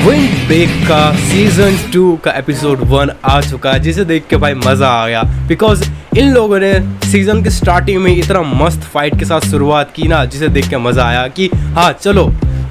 Wind break का season 2 का episode 1 आ चुका है, जिसे देख के भाई मज़ा आ गया। बिकॉज इन लोगों ने सीजन के स्टार्टिंग में इतना मस्त फाइट के साथ शुरुआत की ना, जिसे देख के मज़ा आया कि हाँ चलो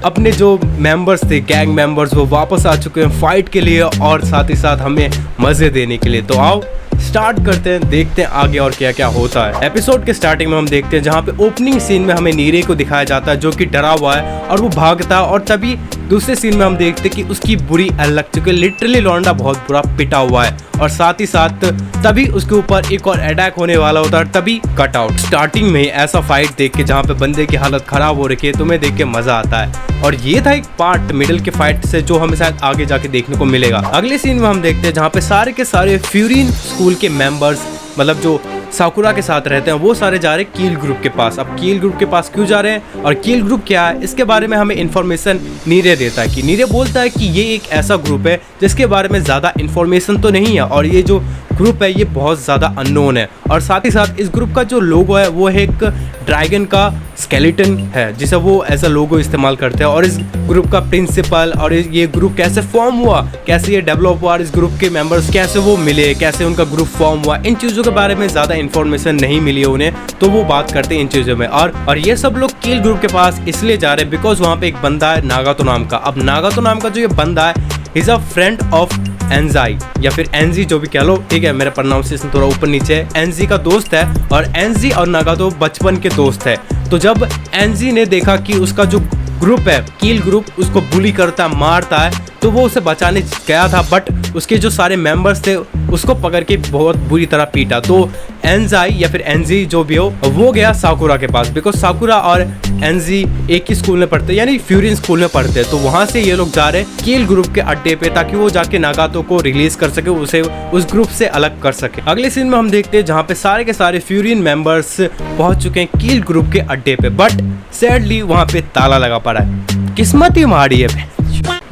अपने जो मेंबर्स थे, गैंग मेंबर्स, वो वापस आ चुके हैं फाइट के लिए और साथ ही साथ हमें मज़े देने के लिए। तो आओ स्टार्ट करते हैं, देखते हैं आगे और क्या क्या होता है। एपिसोड के स्टार्टिंग में हम देखते हैं जहाँ पे ओपनिंग सीन में हमें नीरे को दिखाया जाता है जो कि डरा हुआ है और वो भागता है, और तभी दूसरे सीन में हम देखते हैं कि उसकी बुरी एल लग चुकी है। लिटरली लौंडा बहुत बुरा पिटा हुआ है और साथ ही साथ तभी उसके ऊपर एक और अटैक होने वाला होता है, तभी कट आउट। स्टार्टिंग में ऐसा फाइट देख के जहाँ पे बंदे की हालत खराब हो रखी है, तुम्हें देख के मजा आता है। और ये था एक पार्ट मिडिल के फाइट से जो हमें शायद आगे जाके देखने को मिलेगा। अगले सीन में हम देखते हैं जहाँ पे सारे के सारे फ्यूरिन स्कूल के मेंबर्स, मतलब जो साकुरा के साथ रहते हैं, वो सारे जा रहे हैं कील ग्रुप के पास। अब कील ग्रुप के पास क्यों जा रहे हैं और कील ग्रुप क्या है, इसके बारे में हमें इन्फॉर्मेशन नीरे देता है कि नीरे बोलता है कि ये एक ऐसा ग्रुप है जिसके बारे में ज़्यादा इन्फॉर्मेशन तो नहीं है और ये जो ग्रुप है ये बहुत ज़्यादा अननोन है। और साथ ही साथ इस ग्रुप का जो लोगो है वो एक ड्रैगन का स्केलेटन है, जिसे वो ऐसा लोगो इस्तेमाल करते हैं। और इस ग्रुप का प्रिंसिपल और ये ग्रुप कैसे फॉर्म हुआ, कैसे ये डेवलप हुआ, और इस ग्रुप के मेंबर्स कैसे वो मिले, कैसे उनका ग्रुप फॉर्म हुआ, इन चीज़ों के बारे में ज़्यादा इन्फॉर्मेशन नहीं मिली उन्हें, तो वो बात करते हैं इन चीज़ों में। और ये सब लोग कील ग्रुप के पास इसलिए जा रहे हैं बिकॉज वहाँ पे एक बंदा है नागातो नाम का। अब नागातो नाम का जो ये बंदा है इज अ फ्रेंड ऑफ एनजाई या फिर एनजी, जो भी कह लो, ठीक है, मेरा प्रोनाउंसिएशन थोड़ा ऊपर नीचे है। एनजी का दोस्त है और एनजी और नागातो बचपन के दोस्त है। तो जब एनजी ने देखा कि उसका जो ग्रुप है कील ग्रुप उसको बुली करता, मारता है, तो वो उसे बचाने गया था, बट उसके जो सारे मेंबर्स थे उसको पकड़ के बहुत बुरी तरह पीटा। तो एनजाई या फिर एनजी जो भी हो वो गया साकुरा के पास, बिकॉज साकुरा और एनजी एक ही स्कूल में पढ़ते, यानी फ्यूरिन स्कूल में पढ़ते हैं। तो वहाँ से ये लोग जा रहे हैं कील ग्रुप के अड्डे पे ताकि वो जाके नागातो को रिलीज कर सके, उसे उस ग्रुप से अलग कर सके। अगले सीन में हम देखते हैं जहाँ पे सारे के सारे फ्यूरिन मेंबर्स पहुंच चुके हैं कील ग्रुप के अड्डे पे, बट सैडली वहाँ पे ताला लगा पड़ा है। किस्मत ही मारी है।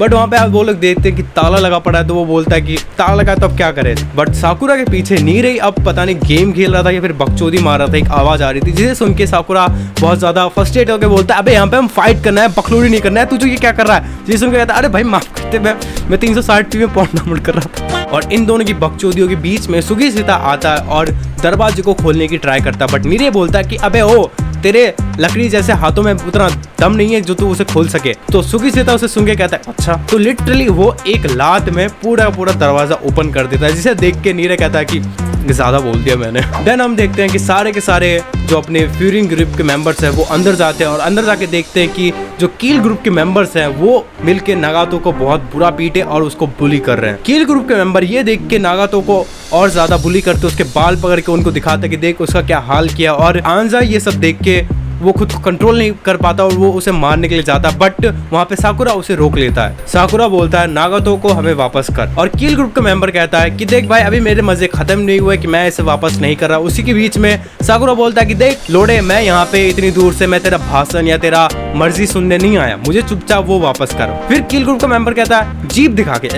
बट वहाँ पे आप वो लोग देखते हैं कि ताला लगा पड़ा है, तो वो बोलता है कि ताला लगा तो अब क्या करे। बट साकुरा के पीछे नीरे अब पता नहीं गेम खेल रहा था या फिर बकचोदी मार रहा था, एक आवाज आ रही थी जिसे सुन के साकुरा बहुत ज्यादा फ्रस्ट्रेट होकर बोलता है, अबे यहाँ पे हम फाइट करना है, बकलोड़ी नहीं करना है, तू जो ये क्या कर रहा है। जिसे सुन के कहता है, अरे भाई माफ करते, मैं 360p में पॉइंट डाउनलोड कर रहा था। और इन दोनों की बकचोदियों के बीच में सुगीसिता आता है और दरवाजे को खोलने की ट्राई करता है, बट नीरे बोलता है कि अबे ओ तेरे लकड़ी जैसे हाथों में उतना दम नहीं है जो तू उसे खोल सके। तो सुगीसिता उसे सुन के कहता है अच्छा, तो लिटरली वो एक लात में पूरा दरवाजा ओपन कर देता है, जिसे देख के नीरे कहता है कि ज्यादा बोल दिया मैंने। देन हम देखते हैं कि सारे के सारे जो अपने फ्यूरिन ग्रुप के मेंबर्स हैं वो अंदर जाते हैं और अंदर जाके देखते हैं कि जो कील ग्रुप के मेंबर्स हैं वो मिलके नागातो को बहुत बुरा पीटे और उसको बुली कर रहे हैं। कील ग्रुप के मेंबर ये देख के नागातो को और ज्यादा बुली करते, उसके बाल पकड़ के उनको दिखाते कि देख उसका क्या हाल किया। और आंजा ये सब देख के वो खुद को कंट्रोल नहीं कर पाता और वो उसे मारने के लिए जाता, बट वहाँ पे साकुरा उसे रोक लेता है। साकुरा बोलता है नागातो को हमें वापस कर, और कील ग्रुप का मेंबर कहता है कि देख भाई अभी मेरे मजे खत्म नहीं हुए कि मैं इसे वापस नहीं कर रहा। उसी के बीच में साकुरा बोलता है कि देख लोड़े, मैं यहाँ पे इतनी दूर से मैं तेरा भाषण या तेरा मर्जी सुनने नहीं आया, मुझे चुपचाप वो वापस कर। फिर कील ग्रुप का मेंबर कहता है जीप दिखा के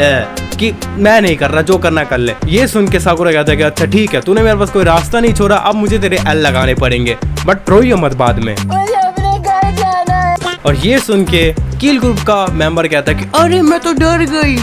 कि मैं नहीं कर रहा, जो करना कर ले। ये सुन के साकुरा कहता है कि अच्छा ठीक है, तूने मेरे पास कोई रास्ता नहीं छोड़ा, अब मुझे तेरे एल लगाने पड़ेंगे, बट रोइयो मत बाद में। मुझे अपने घर जाना है। और ये सुन के कील ग्रुप का मेंबर कहता है कि अरे मैं तो डर गई।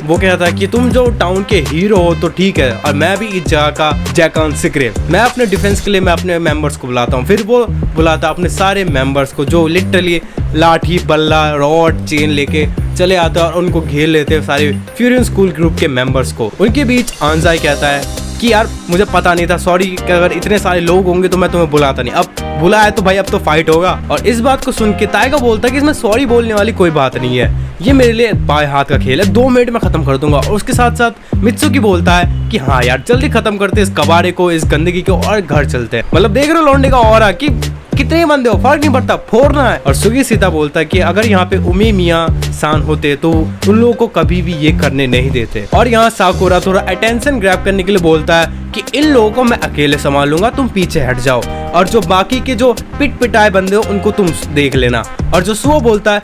वो कहता है कि तुम जो टाउन के हीरो हो तो ठीक है, और मैं भी इस जगह का जैकान सिक्रे, मैं अपने डिफेंस के लिए मैं अपने मेंबर्स को बुलाता हूँ। फिर वो बुलाता अपने सारे मेंबर्स को जो लिटरली लाठी बल्ला रॉड चेन लेके चले आते और उनको घेर लेते सारे फ्यूरिन स्कूल ग्रुप के मेंबर्स को। उनके बीच आंजाई कहता है कि यार मुझे पता नहीं था, सॉरी कि अगर इतने सारे लोग होंगे तो मैं तुम्हें बुलाता नहीं, अब बुलाया तो भाई अब तो फाइट होगा। और इस बात को सुन के ताइगा बोलता है कि इसमें सॉरी बोलने वाली कोई बात नहीं है, ये मेरे लिए बाएं हाथ का खेल है, 2 मिनट में खत्म कर दूंगा। और उसके साथ साथ मित्सुकी बोलता है कि हाँ यार जल्दी खत्म करते इस कबाड़े को, इस गंदगी को, और घर चलते हैं। मतलब देख रहे हो लौंडे का ऑरा कि कितने बंदे हो फर्क नहीं पड़ता, फोड़ना है। और सुगीसिता बोलता है कि अगर यहाँ पे उमी मिया सान होते तो उन लोगों को कभी भी ये करने नहीं देते। और यहाँ साकुरा थोड़ा अटेंशन ग्रैब करने के लिए बोलता है कि इन लोगों को मैं अकेले संभाल लूंगा, तुम पीछे हट जाओ, और जो बाकी के जो पिट पिटाए बंदे हो उनको तुम देख लेना। और जो सुओ बोलता है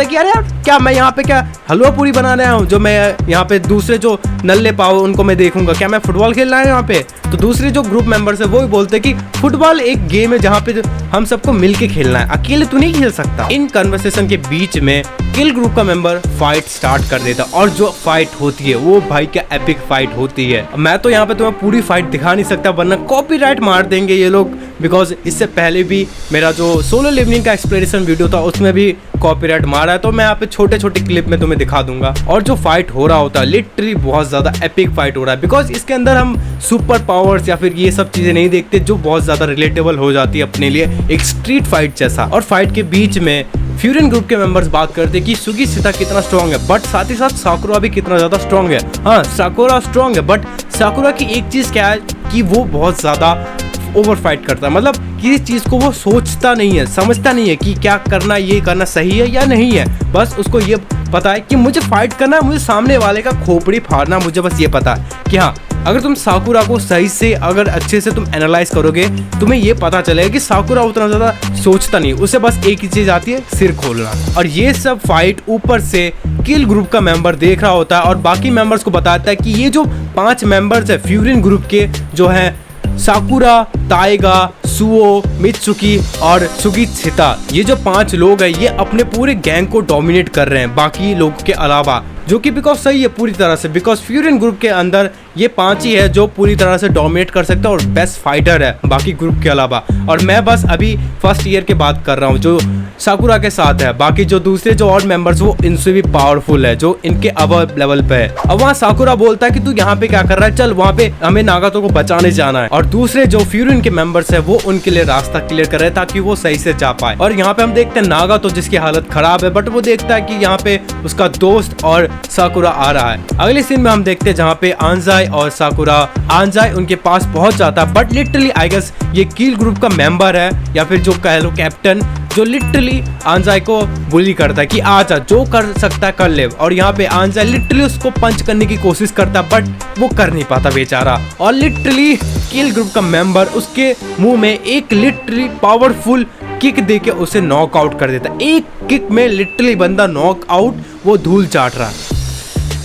कि अरे यार क्या मैं यहाँ पे क्या हलवा पूरी बनाने आया हूँ, जो मैं यहाँ पे दूसरे जो नल्ले पाओ उनको मैं देखूंगा, क्या मैं फुटबॉल खेलना है यहाँ पे। तो दूसरे जो ग्रुप मेंबर्स है वो भी बोलते हैं कि फुटबॉल एक गेम है जहाँ पे हम सबको मिलके खेलना है, अकेले तू नहीं खेल सकता। इन कन्वर्सेशन के बीच में किल ग्रुप का मेंबर फाइट स्टार्ट कर देता और जो फाइट होती है वो भाई क्या एपिक फाइट होती है। मैं तो यहाँ पे तुम्हें पूरी फाइट दिखा नहीं सकता वरना कॉपीराइट मार देंगे ये लोग, बिकॉज इससे पहले भी मेरा जो सोलो लिवनिंग का एक्सप्लेनेशन वीडियो था उसमें भी कॉपीराइट मारा है, तो मैं यहाँ पे छोटे छोटे क्लिप में तुम्हें दिखा दूंगा। और जो फाइट हो रहा होता है लिटरली बहुत ज्यादा एपिक फाइट हो रहा है, बिकॉज इसके अंदर हम सुपर पावर्स या फिर ये सब चीजें नहीं देखते जो बहुत ज्यादा रिलेटेबल हो जाती है अपने लिए, एक स्ट्रीट फाइट जैसा। और फाइट के बीच में फ्यूरियन ग्रुप के मेंबर्स बात करते हैं कि सुगीत्सुता कितना स्ट्रांग है, बट साथ ही साथ साकुरा भी कितना ज्यादा स्ट्रांग है। हाँ साकुरा स्ट्रांग है, बट साकुरा की एक चीज क्या है कि वो बहुत ज्यादा ओवर फाइट करता है, मतलब किसी चीज को वो सोचता नहीं है, समझता नहीं है कि क्या करना, ये करना सही है या नहीं है। बस उसको ये पता है कि मुझे फाइट करना है, मुझे सामने वाले का खोपड़ी फाड़ना, मुझे बस ये पता है कि हाँ अगर तुम साकुरा को सही से अगर अच्छे से तुम एनालाइज करोगे तुम्हें ये पता चलेगा कि साकुरा उतना ज्यादा सोचता नहीं, उसे बस एक ही चीज आती है, सिर खोलना। और ये सब फाइट ऊपर से किल ग्रुप का मेंबर देख रहा होता है और बाकी मेंबर्स को बताता है कि ये जो 5 मेंबर्स है फ्यूरियन ग्रुप के जो है साकुरा, ताइगा, सुओ, मित्सुकी और सुगीत्सुता, ये जो 5 लोग हैं ये अपने पूरे गैंग को डोमिनेट कर रहे हैं बाकी लोग के अलावा, जो कि बिकॉज सही है पूरी तरह से, बिकॉज फ्यूरियन ग्रुप के अंदर ये 5 ही है जो पूरी तरह से डोमिनेट कर सकता है और बेस्ट फाइटर है बाकी ग्रुप के अलावा। और मैं बस अभी फर्स्ट ईयर की बात कर रहा हूँ जो साकुरा के साथ है, बाकी जो दूसरे जो और मेंबर्स वो इनसे भी पावरफुल है जो इनके अबव लेवल पे है। अब वहाँ साकुरा बोलता है कि तू यहाँ पे क्या कर रहा है, चल वहाँ पे हमें नागातो को बचाने जाना है। और दूसरे जो फ्यूरियन के मेंबर्स है वो उनके लिए रास्ता क्लियर कर रहे हैं ताकि वो सही से जा पाए। और यहाँ पे हम देखते हैं नागातो जिसकी हालत खराब है, बट वो देखता है कि यहाँ पे उसका दोस्त और साकुरा आ रहा है। अगले सीन में हम देखते हैं जहाँ पे आंजाई और साकुरा, आंजाई उनके पास पहुंच जाता है, बट लिटरली आई गेस ये किल ग्रुप का मेंबर है या फिर जो कह लो कैप्टन, जो लिटरली आंजाई को बुली करता है कि आजा जो कर सकता है कर ले। और यहाँ पे आंजाई लिटरली उसको पंच करने की कोशिश करता है बट वो कर नहीं पाता बेचारा, और लिटरली किल ग्रुप का मेंबर उसके मुंह में एक लिटरली पावरफुल किक देके उसे नॉक आउट कर देता है। एक किक में लिटरली बंदा नॉक आउट, वो धूल चाट रहा है।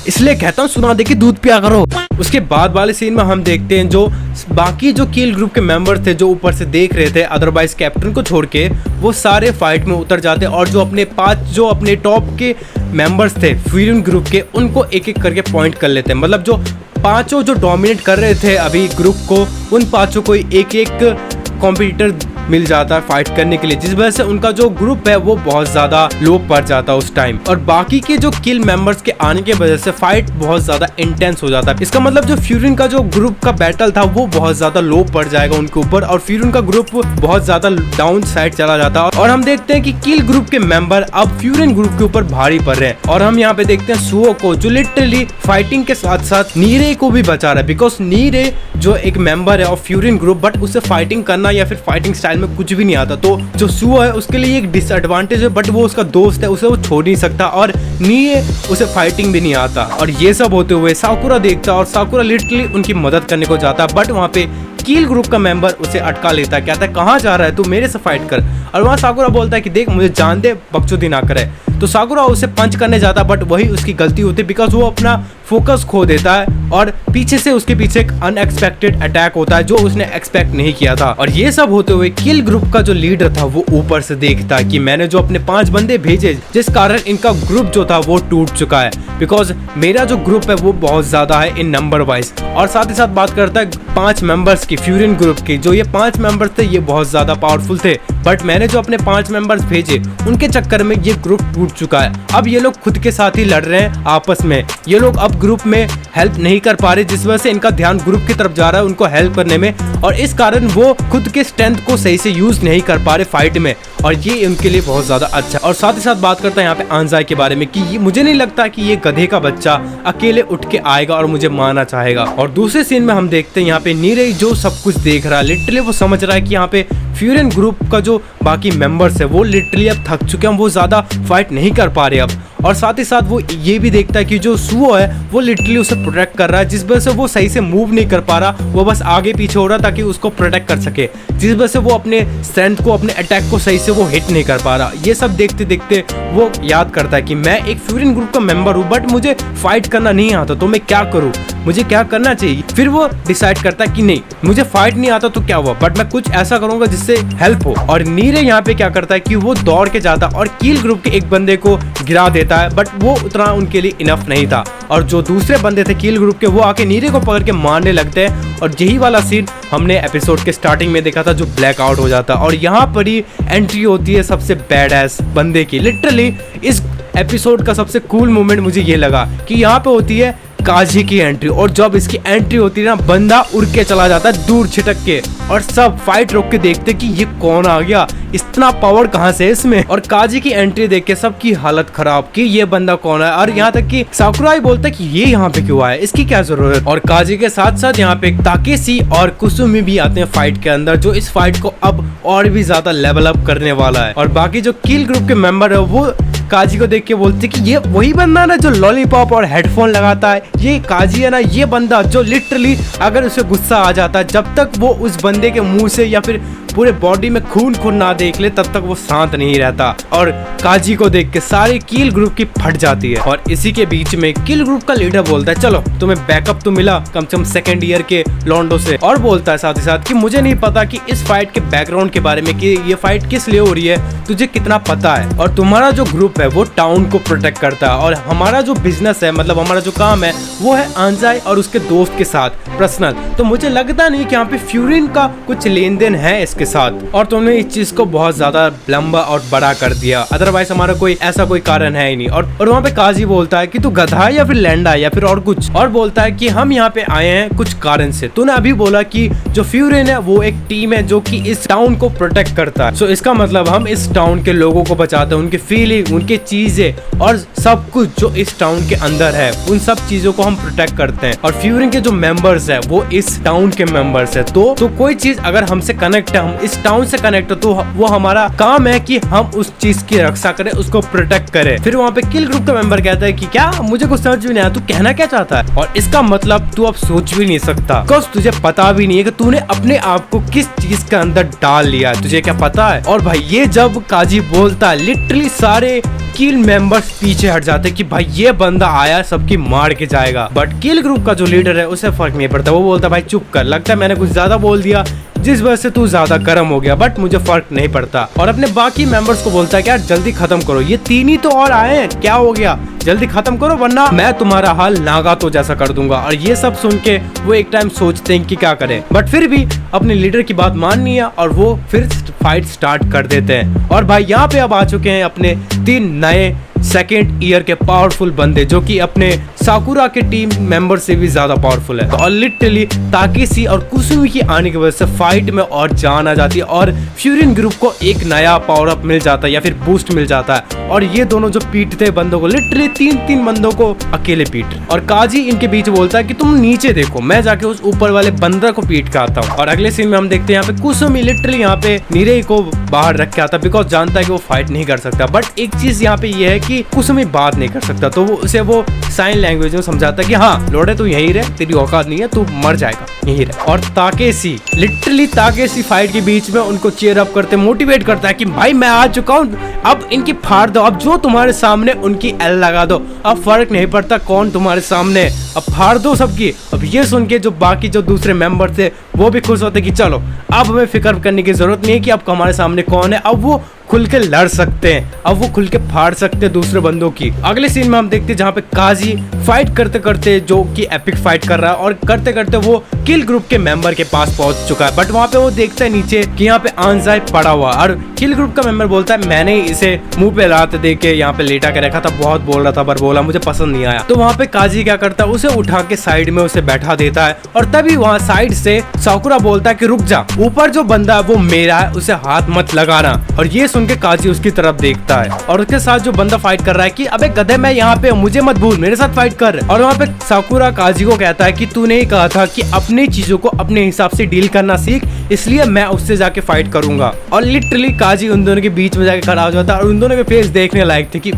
इसलिए कहता हूँ सुना दे कि दूध पिया करो। उसके बाद वाले सीन में हम देखते हैं जो बाकी जो किल ग्रुप के मेंबर थे जो ऊपर से देख रहे थे अदरवाइज कैप्टन को छोड़ के, वो सारे फाइट में उतर जाते और जो अपने टॉप के मेंबर्स थे फ्यूरियन ग्रुप के उनको एक एक करके पॉइंट कर लेते हैं। मतलब जो 5 जो डोमिनेट कर रहे थे अभी ग्रुप को, उन 5 को एक एक कॉम्पिटिटर मिल जाता है फाइट करने के लिए, जिस वजह से उनका जो ग्रुप है वो बहुत ज्यादा लो पड़ जाता है उस टाइम। और बाकी के जो किल मेंबर्स के आने की वजह से फाइट बहुत ज्यादा इंटेंस हो जाता है। इसका मतलब जो फ्यूरियन का जो ग्रुप का बैटल था वो बहुत ज्यादा लो पड़ जाएगा उनके ऊपर और फ्यूरियन का ग्रुप बहुत ज्यादा डाउन साइड चला जाता है। और हम देखते हैं कि किल ग्रुप के मेंबर अब फ्यूरियन ग्रुप के ऊपर भारी पड़ रहे हैं। और हम यहाँ पे देखते हैं सुओ को जो लिटरली फाइटिंग के साथ साथ नीरे को भी बचा रहा है, बिकॉज नीरे जो एक मेंबर है ऑफ फ्यूरियन ग्रुप, बट उसे फाइटिंग करना या फिर फाइटिंग स्टाइल में कुछ भी नहीं आता। तो जो सुओ है उसके लिए एक डिसएडवांटेज है, बट वो उसका दोस्त है, उसे वो छोड़ नहीं सकता, और नीरे उसे फाइटिंग भी नहीं आता। और ये सब होते हुए साकुरा देखता और साकुरा लिटरली उनकी मदद करने को जाता, बट वहाँ पे किल ग्रुप का मेंबर उसे अटका लेता है, कहता है कहाँ जा रहा है तू, मेरे से फाइट कर। और वहाँ साकुरा बोलता है कि देख मुझे जान दे, बकचोदी ना करे। तो साकुरा उसे पंच करने जाता, बट वही उसकी गलती होती है बिकॉज वो अपना फोकस खो देता है और पीछे से उसके पीछे एक अनएक्सपेक्टेड अटैक होता है जो उसने एक्सपेक्ट नहीं किया था। और ये सब होते हुए किल ग्रुप का जो लीडर था वो ऊपर से देखता है कि मैंने जो अपने 5 बंदे भेजे जिस कारण इनका ग्रुप जो था वो टूट चुका है, बिकॉज मेरा जो ग्रुप है वो बहुत ज्यादा है इन नंबर वाइज। और साथ ही साथ बात करता है 5 मेंबर्स की फ्यूरियन ग्रुप की, जो ये 5 मेंबर्स थे ये बहुत ज्यादा पावरफुल थे, बट मैंने जो अपने 5 मेंबर्स भेजे उनके चक्कर में ये ग्रुप टूट चुका है। अब ये लोग खुद के साथ ही लड़ रहे हैं आपस में, ये लोग अब ग्रुप में हेल्प नहीं कर पा रहे, जिस वजह से इनका ध्यान ग्रुप की तरफ जा रहा है उनको हेल्प करने में, और इस कारण वो खुद के स्ट्रेंथ को सही से यूज नहीं कर पा रहे फाइट में, और ये उनके लिए बहुत ज्यादा अच्छा। और साथ ही साथ बात करता है यहाँ पे आंजाई के बारे में कि मुझे नहीं लगता कि ये गधे का बच्चा अकेले उठ के आएगा और मुझे मारना चाहेगा। और दूसरे सीन में हम देखते हैं यहाँ पे नीरे जो सब कुछ देख रहा है, लिटरली वो समझ रहा है कि यहाँ पे फ्यूरियन ग्रुप का जो बाकी मेंबर्स है वो लिटरली अब थक चुके हैं, वो ज्यादा फाइट नहीं कर पा रहे अब। और साथ ही साथ वो ये भी देखता है कि जो सुओ है वो लिटरली उसे प्रोटेक्ट कर रहा है, जिस वजह से वो सही से मूव नहीं कर पा रहा, वो बस आगे पीछे हो रहा ताकि उसको प्रोटेक्ट कर सके, जिस वजह से वो अपने स्ट्रेंथ को, अपने अटैक को सही से वो हिट नहीं कर पा रहा। ये सब देखते देखते वो याद करता है कि मैं एक फ्यूरियन ग्रुप का मेंबर हूँ बट मुझे फाइट करना नहीं आता, तो मैं क्या करूँ, मुझे क्या करना चाहिए। फिर वो डिसाइड करता है कि नहीं, मुझे फाइट नहीं आता तो क्या हुआ, बट मैं कुछ ऐसा करूंगा जिससे हेल्प हो। और नीरे यहाँ पे क्या करता है कि वो दौड़ के जाता और कील ग्रुप के एक बंदे को गिरा देता है, बट वो उतना उनके लिए इनफ नहीं था। और जो दूसरे बंदे थे कील ग्रुप के, वो आके नीरे को पकड़ के मारने लगते हैं। और यही वाला सीन हमने एपिसोड के स्टार्टिंग में देखा था, जो ब्लैक आउट हो जाता। और यहाँ पर ही एंट्री होती है सबसे बैडएस बंदे की। लिटरली इस एपिसोड का सबसे कूल मोमेंट मुझे ये लगा कि यहाँ पे होती है काजी की एंट्री, और जब इसकी एंट्री होती है ना, बंदा उड़ के चला जाता है दूर छिटक के, और सब फाइट रोक के देखते कि ये कौन आ गया, इतना पावर कहाँ से इसमें। और काजी की एंट्री देख के सबकी हालत खराब कि ये बंदा कौन है, और यहाँ तक कि साकुरा बोलता है कि ये यहाँ पे क्यों आया, इसकी क्या जरूरत। और काजी के साथ साथ यहाँ पे ताकेशी और कुसुमी भी आते हैं फाइट के अंदर, जो इस फाइट को अब और भी ज्यादा लेवल अप करने वाला है। और बाकी जो किल ग्रुप के मेंबर है वो काजी को देख के बोलते कि ये वही बंदा ना जो लॉलीपॉप और हेडफोन लगाता है, ये काजी है ना, ये बंदा जो लिटरली अगर उसे गुस्सा आ जाता है, जब तक वो उस बंदे के मुंह से या फिर पूरे बॉडी में खून ना देख ले तब तक वो शांत नहीं रहता। और काजी को देख के सारी कील ग्रुप की फट जाती है। और इसी के बीच में कील ग्रुप का लीडर बोलता है चलो तुम्हें बैकअप तो मिला कम से कम सेकेंड ईयर के लॉन्डो से, और बोलता है साथ ही साथ कि मुझे नहीं पता कि इस फाइट के बैकग्राउंड के बारे में, कि ये फाइट किस लिए हो रही है, तुझे कितना पता है। और तुम्हारा जो ग्रुप है वो टाउन को प्रोटेक्ट करता है, और हमारा जो बिजनेस है, मतलब हमारा जो काम है वो है आंजाई और उसके दोस्त के साथ पर्सनल, तो मुझे लगता नहीं कि यहाँ पे फ्यूरिन का कुछ लेन देन है इसके साथ। और तुमने इस चीज को बहुत ज्यादा लंबा और बड़ा कर दिया, अदरवाइज हमारा कोई ऐसा कोई कारण है ही नहीं। और वहाँ पे काजी बोलता है कि तू गधा है या फिर लैंडा है या फिर और कुछ, और बोलता है कि हम यहाँ पे आए हैं कुछ कारण से। तूने अभी बोला कि जो फ्यूरिन है वो एक टीम है जो कि इस टाउन को प्रोटेक्ट करता है, सो इसका मतलब हम इस टाउन के लोगों को बचाते हैं, उनकी फीलिंग, उनकी चीजें और सब कुछ जो इस टाउन के अंदर है, उन सब चीजों को हम प्रोटेक्ट करते हैं। और फ्यूरिन के जो मेंबर्स है वो इस टाउन के मेंबर्स है, तो कोई चीज अगर हमसे कनेक्ट है, हम इस टाउन से कनेक्ट है, तो वो हमारा काम है कि हम उस चीज की रक्षा करें, उसको प्रोटेक्ट करें। फिर वहाँ पे किल ग्रुप का मेंबर कहता है कि क्या, मुझे कुछ समझ भी नहीं आया, तू कहना क्या चाहता है। और इसका मतलब तू अब सोच भी नहीं सकता, बिकॉज़ तुझे पता भी नहीं है कि तूने अपने आप को किस चीज के अंदर डाल लिया है, तुझे क्या पता है। और भाई ये जब काजी बोलता है, लिटरली सारे किल मेंबर्स पीछे हट जाते कि भाई ये बंदा आया सबकी मार के जाएगा। बट किल ग्रुप का जो लीडर है उसे फर्क नहीं पड़ता, वो बोलता भाई चुप कर, लगता है मैंने कुछ ज्यादा बोल दिया जिस वजह से तू ज्यादा गर्म हो गया, बट मुझे फर्क नहीं पड़ता। और अपने बाकी मेंबर्स को बोलता है कि यार जल्दी खत्म करो, ये 3 ही तो और आए हैं, क्या हो गया, जल्दी खत्म करो वरना मैं तुम्हारा हाल नागातो जैसा कर दूंगा। और ये सब सुन के वो एक टाइम सोचते हैं कि क्या करें, बट फिर भी अपने लीडर की बात माननी है और वो फिर फाइट स्टार्ट कर देते हैं। और भाई यहाँ पे अब आ चुके हैं अपने 3 नए सेकेंड ईयर के पावरफुल बंदे, जो कि अपने साकुरा के टीम मेंबर से भी ज्यादा पावरफुल है। और लिटरली ताकेशी और कुसुमी की आने की वजह से फाइट में और जान आ जाती है, और फ्यूरिन ग्रुप को एक नया पावर अप मिल जाता है या फिर बूस्ट मिल जाता है। और ये दोनों जो पीटते हैं बंदों को, लिटरली 3 बंदों को अकेले पीट। और काजी इनके बीच बोलता है कि तुम नीचे देखो, मैं जाके उस ऊपर वाले बंदर को पीट के आता हूँ। और अगले सीन में हम देखते हैं यहाँ पे कुसुमी लिटरली यहाँ पे नीरे को बाहर रख के आता, बिकॉज जानता है कि वो फाइट नहीं कर सकता। बट एक चीज यहाँ पे ये है कि कुसुमी बात नहीं कर सकता, तो वो उसे वो साइन लैंग्वेज में समझाता है कि हाँ लोड़े तू यहीं रह, तेरी औकात नहीं है, तू मर जाएगा, यहीं रह। और ताकेशी लिटरली ताकेशी फाइट के बीच में उनको चीयर अप करते, मोटिवेट करता है कि भाई मैं आ चुका हूँ, अब इनकी फाड़ दो, अब जो तुम्हारे सामने उनकी एल लगा दो, अब फर्क नहीं पड़ता कौन तुम्हारे सामने, अब फाड़ दो सबकी। अब ये सुन के जो बाकी जो दूसरे मेंबर थे वो भी खुश होते कि चलो अब हमें फिक्र करने की जरूरत नहीं है कि अब हमारे सामने कौन है, अब वो खुल के लड़ सकते हैं, अब वो खुल के फाड़ सकते हैं दूसरे बंदों की। अगले सीन में हम देखते हैं जहाँ पे काजी फाइट करते करते जो कि एपिक फाइट कर रहा है, और करते करते वो किल ग्रुप के मेंबर के पास पहुंच चुका है। बट वहाँ पे वो देखता है नीचे कि यहाँ पे आंजाई पड़ा हुआ, और किल ग्रुप का मेंबर बोलता है मैंने इसे मुंह पे लात दे के यहाँ पे लेटा के रखा था, बहुत बोल रहा था पर बोला मुझे पसंद नहीं आया। तो वहाँ पे काजी क्या करता है, उसे उठा के साइड में उसे बैठा देता है। और तभी वहाँ साइड से साकुरा बोलता है कि रुक जा, ऊपर जो बंदा है वो मेरा है, उसे हाथ मत लगाना। और ये सुन के काजी उसकी तरफ देखता है, और उसके साथ जो बंदा फाइट कर रहा है कि अबे गधे मैं यहाँ पे मुझे मत भूल, मेरे साथ फाइट कर। और वहाँ पे साकुरा काजी को कहता है कि तूने ही कहा था कि अपनी चीजों को अपने हिसाब से डील करना सीख, इसलिए मैं उससे जाके फाइट करूंगा। और लिटरली काजी उन दोनों के बीच में जाके खड़ा हो जाता है, और उन दोनों के फेस देखने लायक थे कि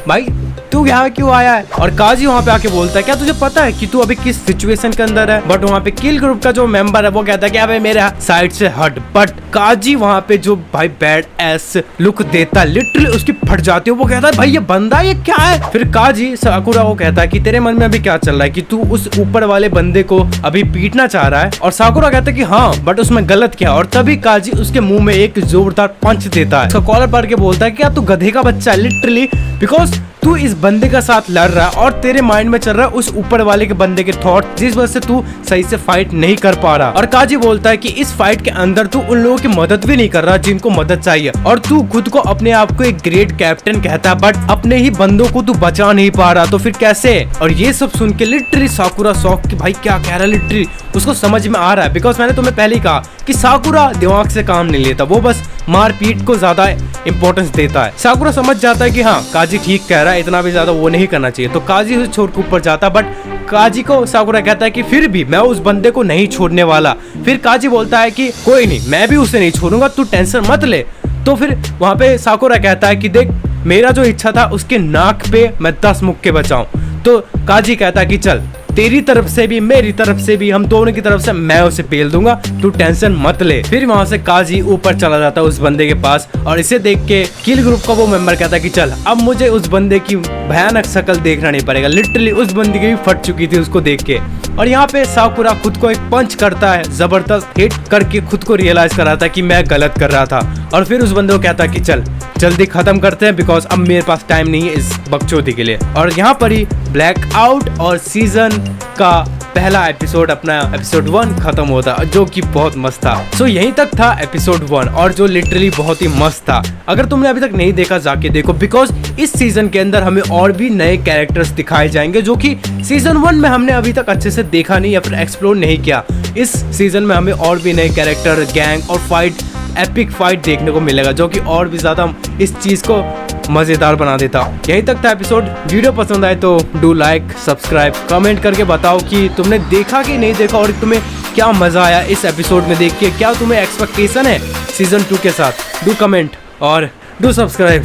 भाई तू यहाँ क्यों आया है? और काजी वहाँ पे आके बोलता है क्या तुझे पता है कि तू अभी किस सिचुएशन के अंदर है? बट वहाँ पे किल ग्रुप का जो मेंबर है वो कहता है कि अबे मेरे साइड से हट। बट काजी वहाँ पे जो भाई बैड एस लुक देता है, लिटरली उसकी फट जाती है। वो कहता है भाई ये बंदा ये क्या है? फिर काजी साकुरा को कहता है कि तेरे मन में अभी क्या चल रहा है कि तू उस ऊपर वाले बंदे को अभी पीटना चाह रहा है? और साकुरा कहता है कि हाँ बट उसमें गलत क्या? और तभी काजी उसके मुंह में एक जोरदार पंच देता है। उसका कॉलर पकड़ के बोलता है कि क्या तू गधे का बच्चा है? लिटरली बिकॉज तू इस बंदे का साथ लड़ रहा है और तेरे माइंड में चल रहा है उस ऊपर वाले के बंदे के थॉट, जिस वजह से तू सही से फाइट नहीं कर पा रहा। और काजी बोलता है कि इस फाइट के अंदर तू उन लोगों की मदद भी नहीं कर रहा जिनको मदद चाहिए, और तू खुद को अपने आप को एक ग्रेट कैप्टन कहता है बट अपने ही बंदों को तू बचा नहीं पा रहा, तो फिर कैसे? और ये सब सुन के लिटरली साकुरा शॉक कि भाई क्या कह रहा है। लिटरली उसको समझ में आ रहा है बिकॉज मैंने तुम्हें पहले ही कहा कि साकुरा दिमाग से काम नहीं लेता, वो बस मारपीट को ज्यादा इंपॉर्टेंस देता है। साकुरा समझ जाता है कि हाँ काजी ठीक कह रहा है, इतना भी ज्यादा वो नहीं करना चाहिए, तो काजी उसे छोड़ के ऊपर जाता। बट काजी को साकुरा कहता है कि फिर भी मैं उस बंदे को नहीं छोड़ने वाला। फिर काजी बोलता है कि कोई नहीं, मैं भी उसे नहीं छोड़ूंगा, तू टेंशन मत ले। तो फिर वहां पे साकुरा कहता है कि देख मेरा जो इच्छा था उसके नाक पे मैं 10 मुक्के बचाऊं। तो काजी कहता है कि चल तेरी तरफ से भी मेरी तरफ से भी, हम दोनों की तरफ से मैं उसे पेल दूंगा, तू टेंशन मत ले। फिर वहां से काजी ऊपर चला जाता है उस बंदे के पास, और इसे देख के किल ग्रुप का वो मेंबर कहता है कि चल अब मुझे उस बंदे की भयानक शक्ल देखना नहीं पड़ेगा। लिटरली उस बंदे की भी फट चुकी थी उसको देख के। और यहाँ पे साकुरा खुद को एक पंच करता है, जबरदस्त हिट करके खुद को रियलाइज कराता है कि मैं गलत कर रहा था। और फिर उस बंदे को कहता है कि चल जल्दी खत्म करते हैं बिकॉज अब मेरे पास टाइम नहीं है इस बकचोदी के लिए। और यहाँ पर ही ब्लैक आउट और सीजन का पहला एपिसोड अपना एपिसोड 1 खत्म होता, जो कि बहुत मस्त था। सो यहीं तक था एपिसोड 1, और जो लिटरली बहुत ही मस्त था। अगर तुमने अभी तक नहीं देखा जाके देखो, बिकॉज इस सीजन के अंदर हमें और भी नए कैरेक्टर्स दिखाए जाएंगे जो कि सीजन 1 में हमने अभी तक अच्छे से देखा नहीं या फिर एक्सप्लोर नहीं किया। इस सीजन में हमें और भी नए कैरेक्टर, गैंग और फाइट, एपिक फाइट देखने को मिलेगा, जो कि और भी ज्यादा इस चीज को मजेदार बना देता। यहीं तक था एपिसोड। वीडियो पसंद आए तो डू लाइक, सब्सक्राइब, कमेंट करके बताओ कि तुमने देखा कि नहीं देखा और तुम्हें क्या मजा आया इस एपिसोड में देख के। क्या तुम्हें एक्सपेक्टेशन है सीजन 2 के साथ? डू कमेंट और do subscribe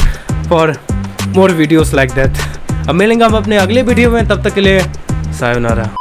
for more videos like that. अब मिलेंगे हम अपने अगले वीडियो में, तब तक के लिए सायोनारा।